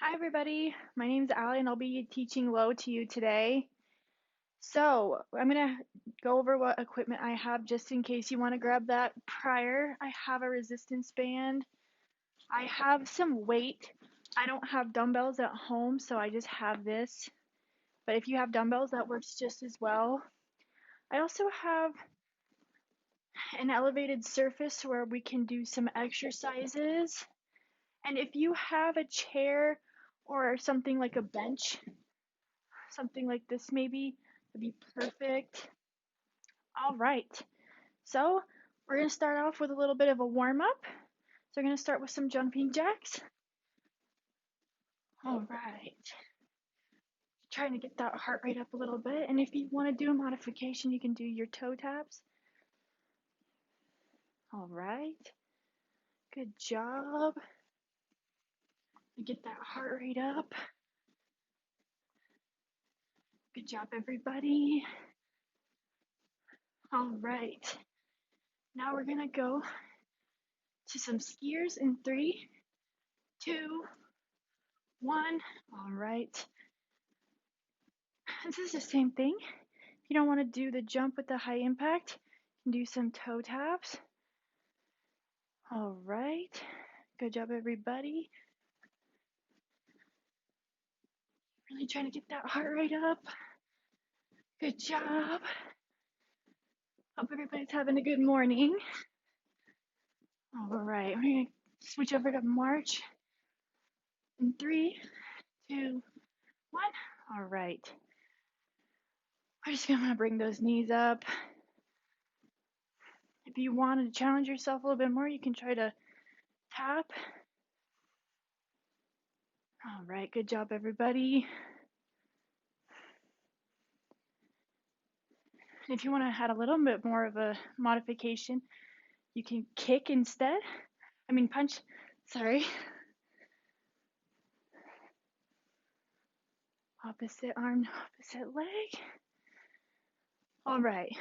Hi everybody, my name is Allie and I'll be teaching low to you today. So I'm going to go over what equipment I have just in case you want to grab that prior. I have a resistance band. I have some weight. I don't have dumbbells at home, so I just have this. But if you have dumbbells, that works just as well. I also have an elevated surface where we can do some exercises. And if you have a chair or something like a bench, something like this maybe would be perfect. All right, so we're going to start off with a little bit of a warm up. So we're going to start with some jumping jacks. All right, trying to get that heart rate up a little bit. And if you want to do a modification, you can do your toe taps. All right, good job. Get that heart rate up. Good job, everybody. All right, now we're going to go to some skiers in 3, 2, 1. All right. This is the same thing. If you don't want to do the jump with the high impact, you can do some toe taps. All right. Good job, everybody. Really trying to get that heart rate up. Good job. Hope everybody's having a good morning. All right, we're going to switch over to march in 3, 2, 1. All right. We're just going to bring those knees up. If you want to challenge yourself a little bit more, you can try to tap. All right, good job, everybody. If you want to add a little bit more of a modification, you can kick instead. Punch, sorry. Opposite arm, opposite leg. All right.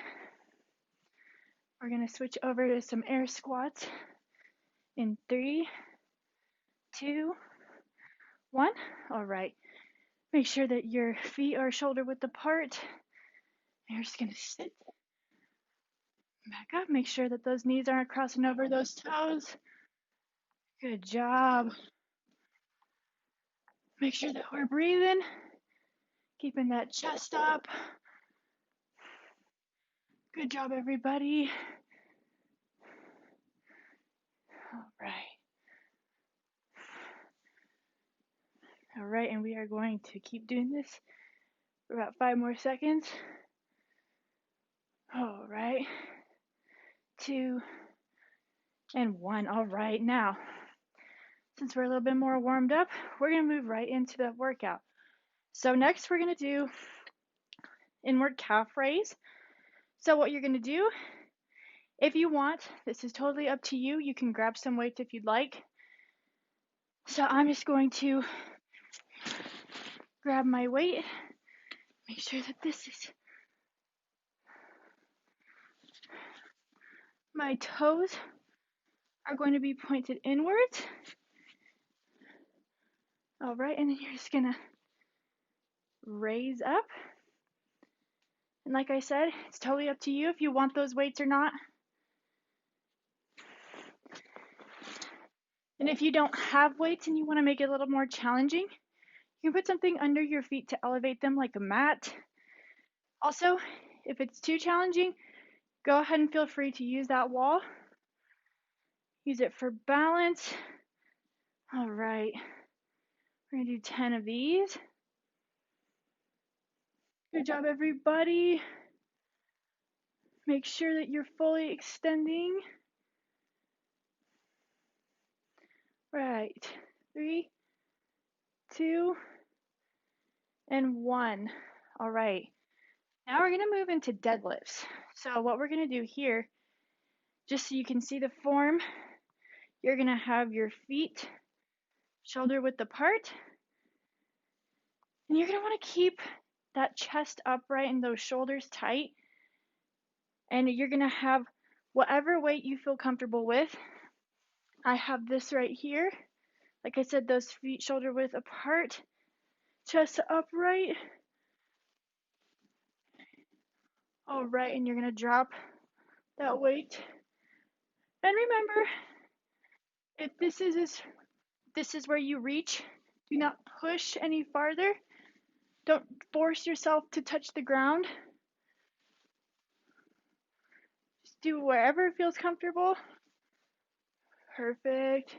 We're going to switch over to some air squats in 3, 2, 1. All right. Make sure that your feet are shoulder width apart. You're just going to sit back up. Make sure that those knees aren't crossing over those toes. Good job. Make sure that we're breathing, keeping that chest up. Good job, everybody. All right. All right, and we are going to keep doing this for about 5 more seconds. All right. 2 and 1. All right, now, since we're a little bit more warmed up, we're going to move right into the workout. So next we're going to do inward calf raise. So what you're going to do, if you want, this is totally up to you. You can grab some weights if you'd like. So I'm just going to grab my weight. Make sure that this is my toes are going to be pointed inwards. All right, and then you're just gonna raise up. And like I said, it's totally up to you if you want those weights or not. And if you don't have weights and you want to make it a little more challenging, you can put something under your feet to elevate them like a mat. Also, if it's too challenging, go ahead and feel free to use that wall. Use it for balance. All right, we're gonna do 10 of these. Good job, everybody. Make sure that you're fully extending. Right, 3, 2, and 1. All right, now we're gonna move into deadlifts. So what we're gonna do here, just so you can see the form, you're gonna have your feet shoulder width apart, and you're gonna wanna keep that chest upright and those shoulders tight, and you're gonna have whatever weight you feel comfortable with. I have this right here, Like I said, those feet shoulder width apart, chest upright. All right, and you're gonna drop that weight. And remember, if this is where you reach, do not push any farther. Don't force yourself to touch the ground. Just do wherever feels comfortable. Perfect.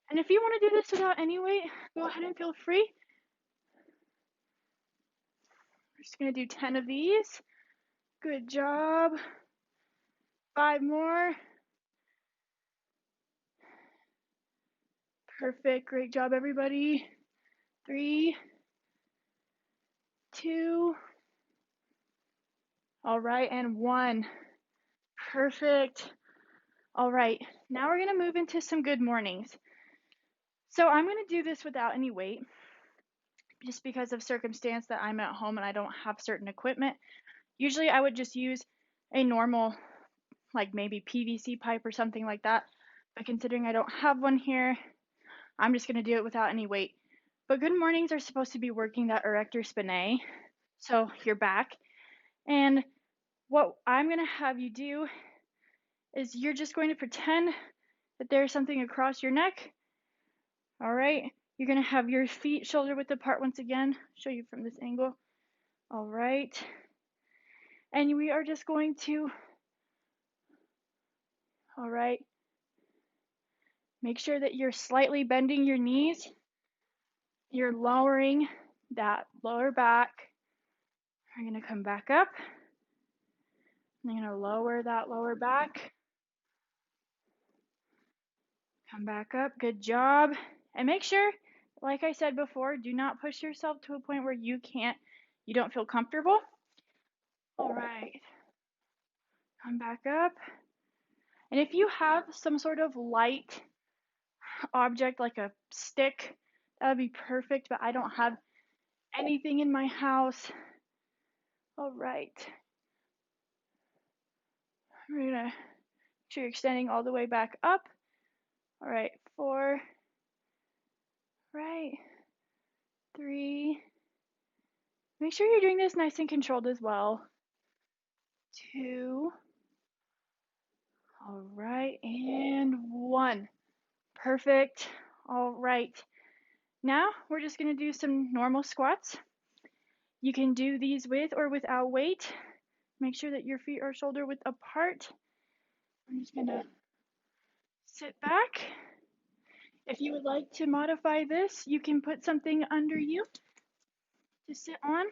And if you want to do this without any weight, go ahead and feel free. We're just going to do 10 of these. Good job. 5 more. Perfect. Great job, everybody. 3, 2. All right, and 1. Perfect. All right, now we're going to move into some good mornings. So I'm going to do this without any weight, just because of circumstance that I'm at home and I don't have certain equipment. Usually I would just use a normal, like maybe PVC pipe or something like that. But considering I don't have one here, I'm just going to do it without any weight. But good mornings are supposed to be working that erector spinae, so your back. And what I'm going to have you do is you're just going to pretend that there's something across your neck. All right, you're going to have your feet shoulder width apart once again. Show you from this angle. All right, and we are just going to, all right, make sure that you're slightly bending your knees. You're lowering that lower back. We're going to come back up. I'm going to lower that lower back. Come back up. Good job. And make sure, like I said before, do not push yourself to a point where you don't feel comfortable. All right. Come back up. And if you have some sort of light object like a stick, that would be perfect, but I don't have anything in my house. All right. We're going to make sure you're extending all the way back up. All right, 4, right, 3. Make sure you're doing this nice and controlled as well. 2. All right, and 1. Perfect. All right. Now we're just going to do some normal squats. You can do these with or without weight. Make sure that your feet are shoulder width apart. I'm just going to sit back. If you would like to modify this, you can put something under you to sit on.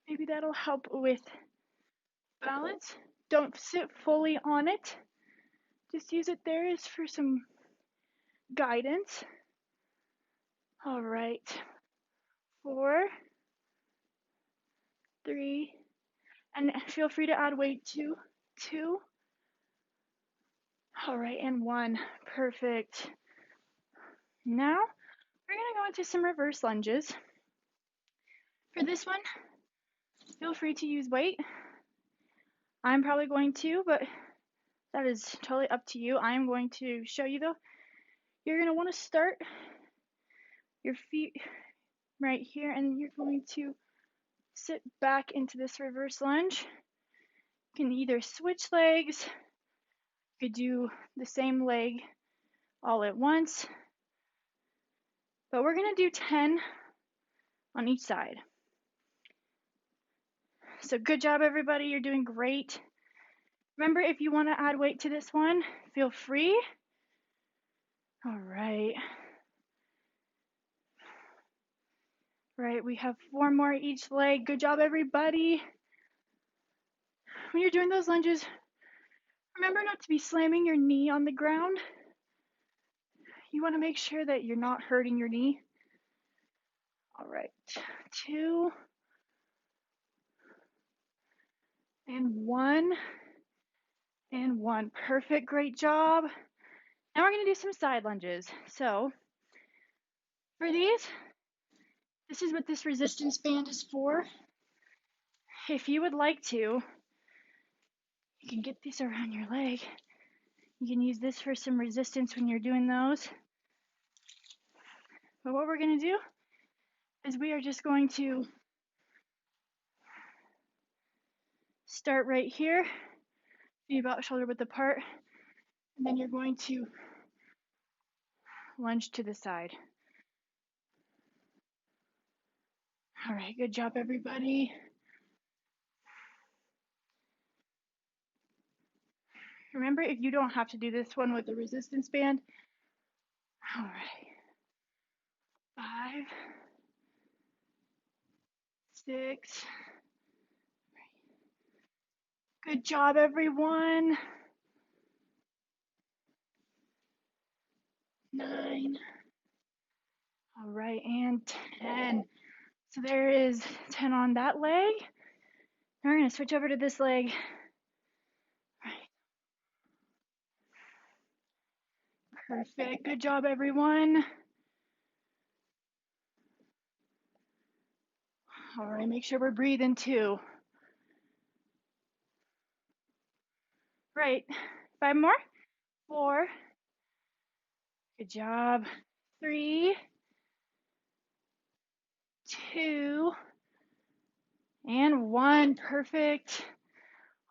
Maybe that'll help with balance. Don't sit fully on it. Just use it there as for some guidance. All right. 4, 3, and feel free to add weight to 2. All right, and 1. Perfect. Now we're going to go into some reverse lunges. For this one, feel free to use weight. I'm probably going to, but that is totally up to you. I'm going to show you though. You're going to want to start your feet right here, and you're going to sit back into this reverse lunge. You can either switch legs, you could do the same leg all at once, but we're going to do 10 on each side. So good job, everybody. You're doing great. Remember, if you want to add weight to this one, feel free. All right. Right, we have 4 more each leg. Good job, everybody. When you're doing those lunges, remember not to be slamming your knee on the ground. You want to make sure that you're not hurting your knee. All right, 2, and 1, and 1. Perfect, great job. Now we're going to do some side lunges. So for these, this is what this resistance band is for. If you would like to, you can get this around your leg. You can use this for some resistance when you're doing those. But what we're going to do is we are just going to start right here, be about shoulder width apart, and then you're going to lunge to the side. All right, good job, everybody. Remember, if you don't have to do this one with the resistance band. All right. 5, 6. Good job, everyone. 9. All right, and 10. So there is 10 on that leg. Now we're going to switch over to this leg. All right. Perfect. Good job, everyone. All right, make sure we're breathing too. Right. 5 more. 4. Good job. 3, 2, and 1. Perfect.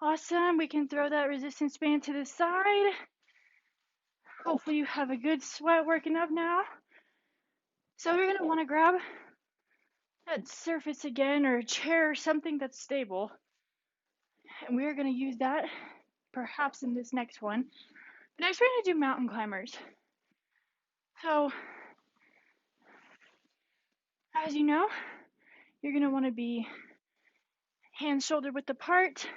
Awesome. We can throw that resistance band to the side. Hopefully you have a good sweat working up now. So you're going to want to grab that surface again, or a chair or something that's stable. And we're going to use that perhaps in this next one. Next we're going to do mountain climbers. So as you know, you're going to want to be hands shoulder width apart,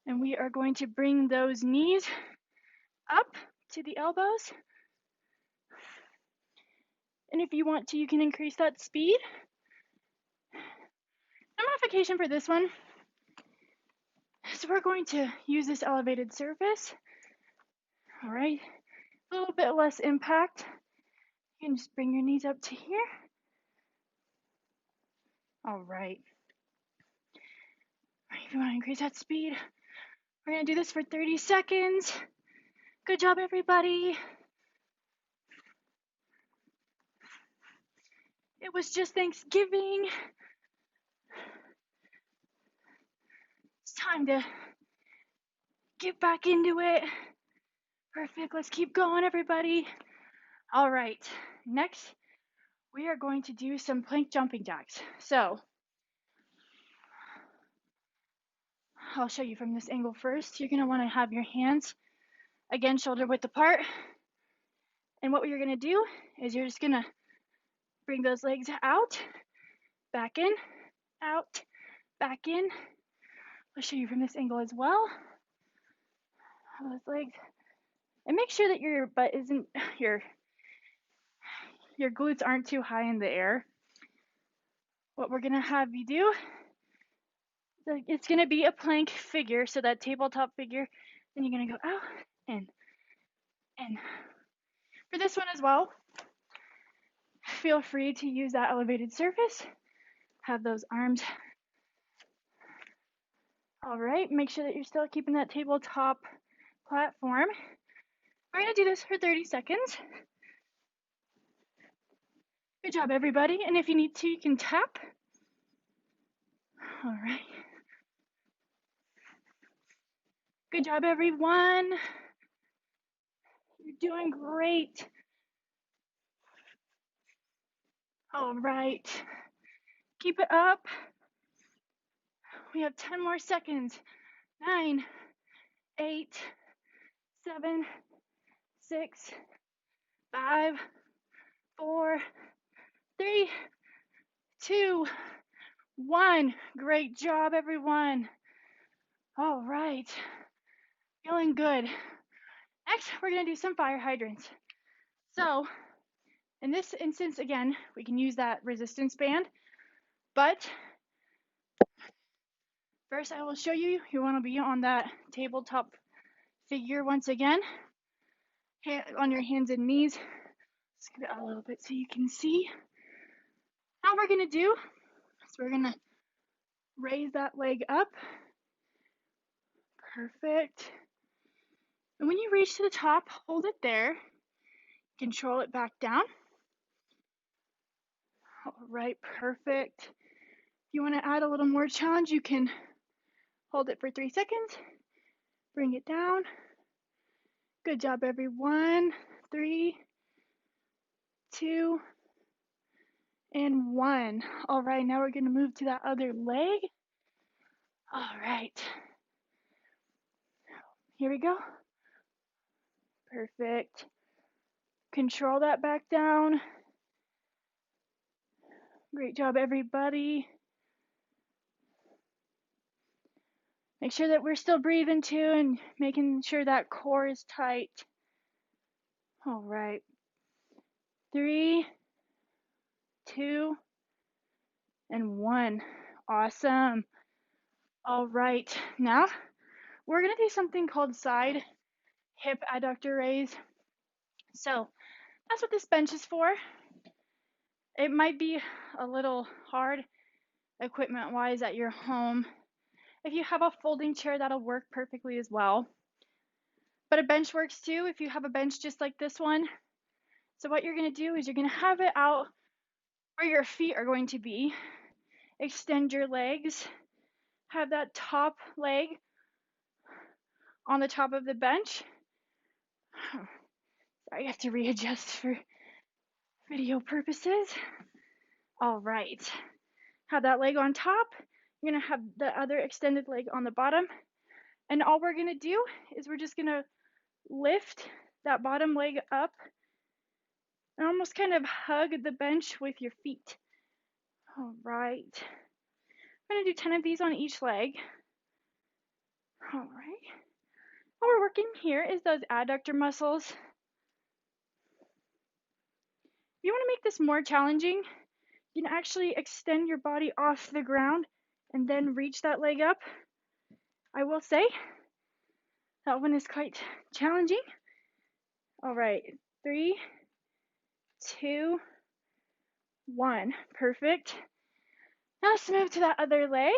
and we are going to bring those knees up to the elbows. And if you want to, you can increase that speed. The modification for this one is we're going to use this elevated surface. All right, a little bit less impact. You can just bring your knees up to here. All right. If you want to increase that speed, we're going to do this for 30 seconds. Good job, everybody. It was just Thanksgiving. It's time to get back into it. Perfect. Let's keep going, everybody. All right. Next, we are going to do some plank jumping jacks. So I'll show you from this angle first. You're going to want to have your hands, again, shoulder width apart. And what you're going to do is you're just going to bring those legs out, back in, out, back in. I'll show you from this angle as well. Those legs. And make sure that your butt isn't, your glutes aren't too high in the air. What we're going to have you do, it's going to be a plank figure, so that tabletop figure. Then you're going to go out and in. For this one as well, feel free to use that elevated surface. Have those arms. All right, make sure that you're still keeping that tabletop platform. We're going to do this for 30 seconds. Good job, everybody. And if you need to, you can tap. All right. Good job, everyone. You're doing great. All right. Keep it up. We have 10 more seconds. 9, 8, 7, 6, 5, 4, 3, 2, 1. Great job, everyone. All right. Feeling good. Next, we're going to do some fire hydrants. So, in this instance, again, we can use that resistance band, but first I will show you, you want to be on that tabletop figure once again, on your hands and knees. Let's get it out a little bit so you can see. Now what we're going to do is we're going to raise that leg up. Perfect. And when you reach to the top, hold it there. Control it back down. All right, perfect. If you want to add a little more challenge, you can hold it for 3 seconds. Bring it down. Good job, everyone. 3, 2, and 1. All right, now we're going to move to that other leg. All right. Here we go. Perfect. Control that back down. Great job, everybody. Make sure that we're still breathing too and making sure that core is tight. All right. 3, 2, and 1. Awesome. All right. Now we're going to do something called side hip adductor raise. So that's what this bench is for. It might be a little hard equipment-wise at your home. If you have a folding chair, that'll work perfectly as well. But a bench works too if you have a bench just like this one. So what you're going to do is you're going to have it out where your feet are going to be. Extend your legs. Have that top leg on the top of the bench. Sorry, I have to readjust for video purposes. All right. Have that leg on top. You're going to have the other extended leg on the bottom. And all we're going to do is we're just going to lift that bottom leg up and almost kind of hug the bench with your feet. All right. I'm going to do 10 of these on each leg. All right. What we're working here is those adductor muscles. If you want to make this more challenging, you can actually extend your body off the ground and then reach that leg up. I will say that one is quite challenging. All right, 3, 2, 1. Perfect. Now let's move to that other leg.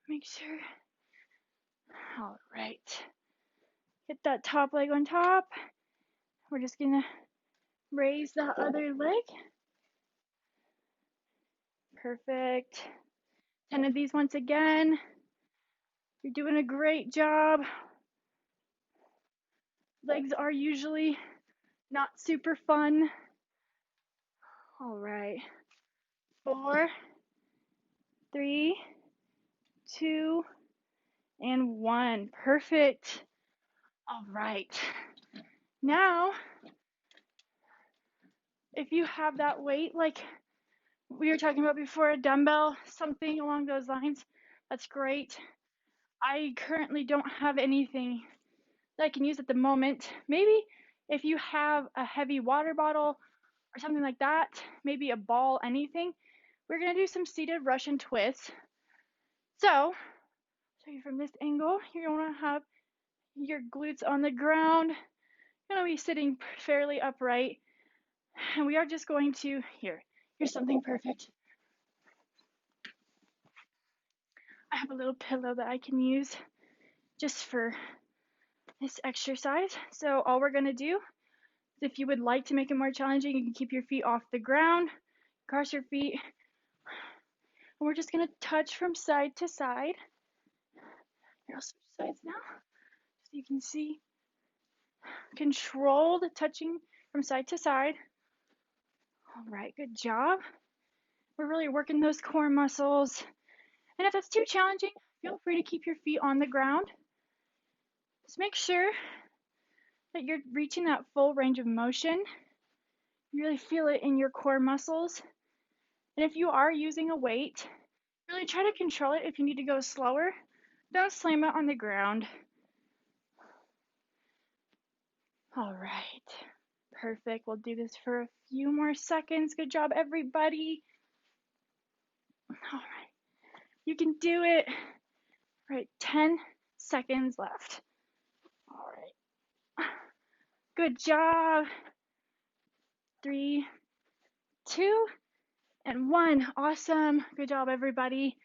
Make sure. All right. Get that top leg on top. We're just gonna raise the other leg. Perfect. 10 of these once again. You're doing a great job. Legs are usually not super fun. All right. 4, 3, 2, and 1. Perfect. All right. Now, if you have that weight, like we were talking about before, a dumbbell, something along those lines, that's great. I currently don't have anything that I can use at the moment. Maybe if you have a heavy water bottle or something like that, maybe a ball, anything, we're going to do some seated Russian twists. So, show you from this angle, you're going to have your glutes on the ground. You're going to be sitting fairly upright. And we are just going to, here's something perfect. I have a little pillow that I can use just for this exercise. So all we're going to do is, if you would like to make it more challenging, you can keep your feet off the ground, cross your feet, and we're just going to touch from side to side. Here, I'll switch sides now so you can see. Controlled touching from side to side. All right, good job. We're really working those core muscles. And if that's too challenging, feel free to keep your feet on the ground. Just make sure that you're reaching that full range of motion. You really feel it in your core muscles. And if you are using a weight, really try to control it. If you need to go slower, don't slam it on the ground. All right, perfect. We'll do this for a few more seconds. Good job, everybody. All right, you can do it. All right, 10 seconds left. All right, good job. 3, 2, and 1. Awesome. Good job, everybody.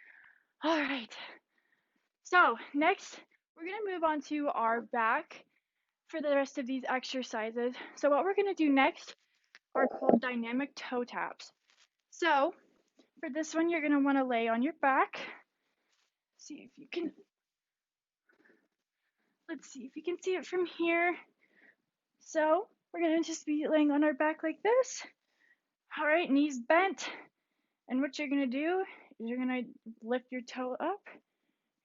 All right. So next, we're going to move on to our back for the rest of these exercises. So what we're going to do next are called dynamic toe taps. So for this one, you're going to want to lay on your back. See if you can, let's see if you can see it from here. So we're going to just be laying on our back like this. All right, knees bent. And what you're going to do is you're going to lift your toe up,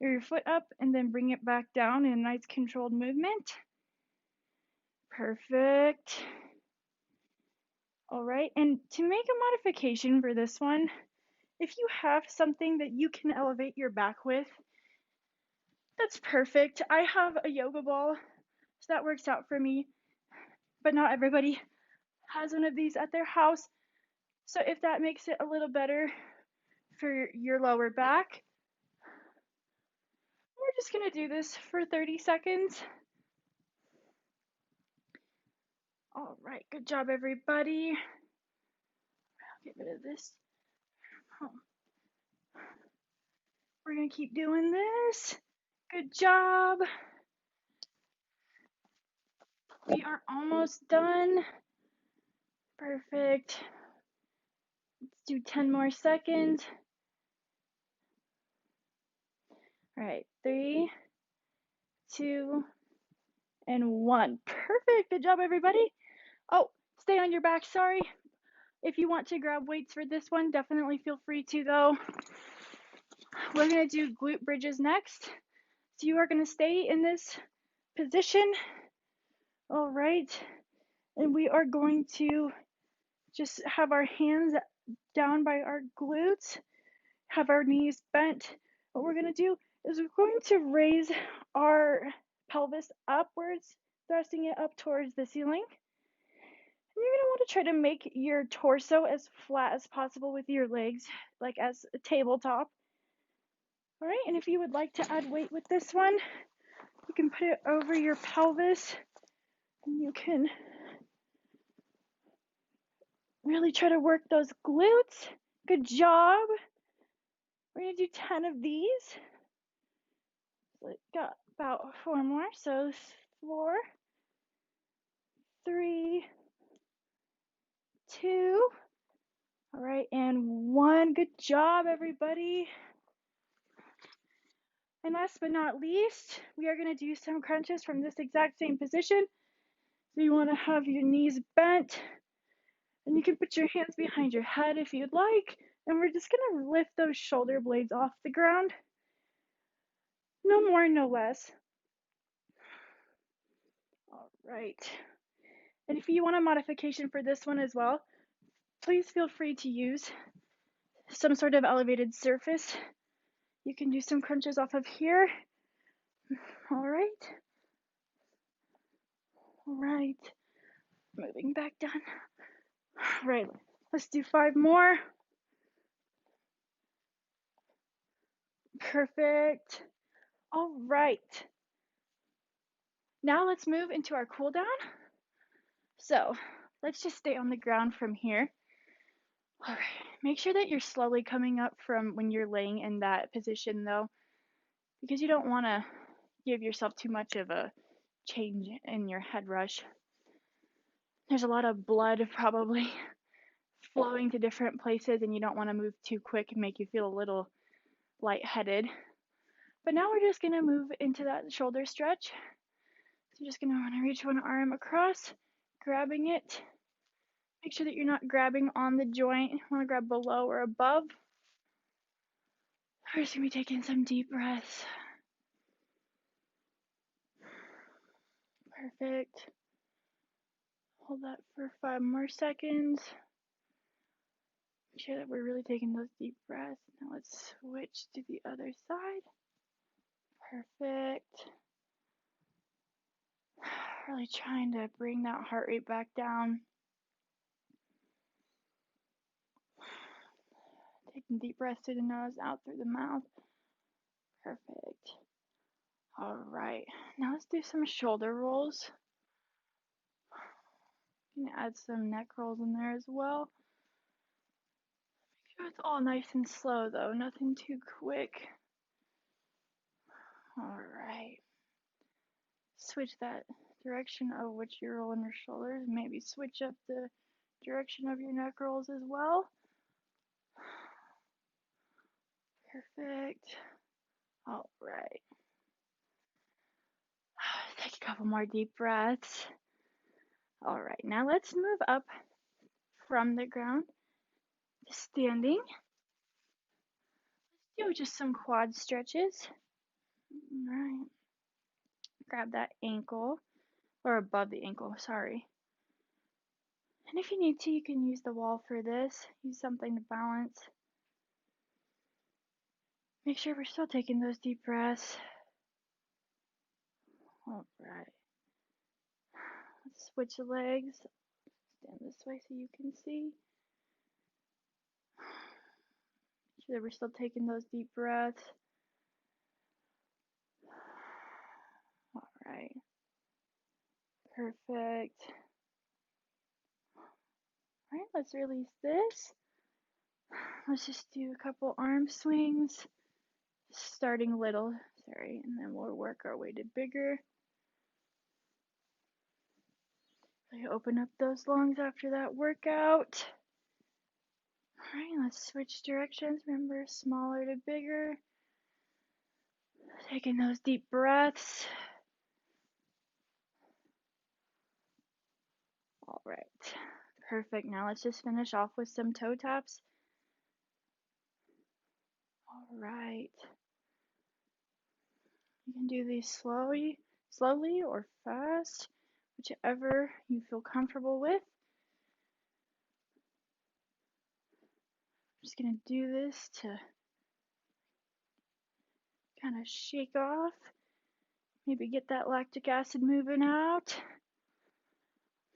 or your foot up, and then bring it back down in a nice controlled movement. Perfect. All right, and to make a modification for this one, if you have something that you can elevate your back with, that's perfect. I have a yoga ball, so that works out for me, but not everybody has one of these at their house. So if that makes it a little better for your lower back, we're just gonna do this for 30 seconds. All right, good job, everybody. I'll get rid of this. We're gonna keep doing this. Good job. We are almost done. Perfect. Let's do 10 more seconds. All right, 3, 2, and 1. Perfect. Good job, everybody. Oh, stay on your back. Sorry. If you want to grab weights for this one, definitely feel free to, though. We're going to do glute bridges next. So you are going to stay in this position. All right. And we are going to just have our hands down by our glutes, have our knees bent. What we're going to do is we're going to raise our pelvis upwards, thrusting it up towards the ceiling. And you're going to want to try to make your torso as flat as possible with your legs, like as a tabletop. All right, and if you would like to add weight with this one, you can put it over your pelvis, and you can really try to work those glutes. Good job. We're going to do 10 of these. So got about 4 more. So 4, 3, 2. All right, and 1. Good job, everybody. And last but not least, we are going to do some crunches from this exact same position. So you want to have your knees bent, and you can put your hands behind your head if you'd like. And we're just going to lift those shoulder blades off the ground. No more, no less. All right. And if you want a modification for this one as well, please feel free to use some sort of elevated surface. You can do some crunches off of here. All right. All right. Moving back down. All right. Let's do 5 more. Perfect. All right. Now let's move into our cool down. So let's just stay on the ground from here. All right. Make sure that you're slowly coming up from when you're laying in that position though, because you don't want to give yourself too much of a change in your head rush. There's a lot of blood probably flowing to different places, and you don't want to move too quick and make you feel a little lightheaded. But now we're just going to move into that shoulder stretch. So you're just going to want to reach one arm across, grabbing it. Make sure that you're not grabbing on the joint. You want to grab below or above. We're just going to be taking some deep breaths. Perfect. Hold that for 5 more seconds. Make sure that we're really taking those deep breaths. Now let's switch to the other side. Perfect. Really trying to bring that heart rate back down. Taking deep breaths through the nose, out through the mouth. Perfect. All right. Now let's do some shoulder rolls. You can add some neck rolls in there as well. Make sure it's all nice and slow though, nothing too quick. All right. Switch that direction of which you're rolling your shoulders. Maybe switch up the direction of your neck rolls as well. Perfect. All right. Take a couple more deep breaths. All right, now let's move up from the ground to standing. Let's do just some quad stretches. All right. Grab that ankle, or above the ankle, sorry. And if you need to, you can use the wall for this. Use something to balance. Make sure we're still taking those deep breaths. All right. Let's switch legs. Stand this way so you can see. Make sure that we're still taking those deep breaths. All right. Perfect. All right, let's release this. Let's just do a couple arm swings. Starting little, sorry, and then we'll work our way to bigger. Really open up those lungs after that workout. All right, let's switch directions. Remember, smaller to bigger. Taking those deep breaths. All right, perfect. Now let's just finish off with some toe taps. All right. You can do these slowly or fast, whichever you feel comfortable with. I'm just gonna do this to kind of shake off. Maybe get that lactic acid moving out.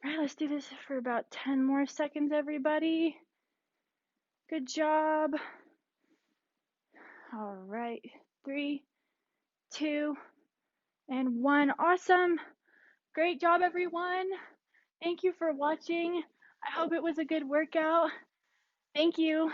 All right, let's do this for about 10 more seconds, everybody. Good job. All right, 3, 2, and 1. Awesome. Great job, everyone. Thank you for watching. I hope it was a good workout. Thank you.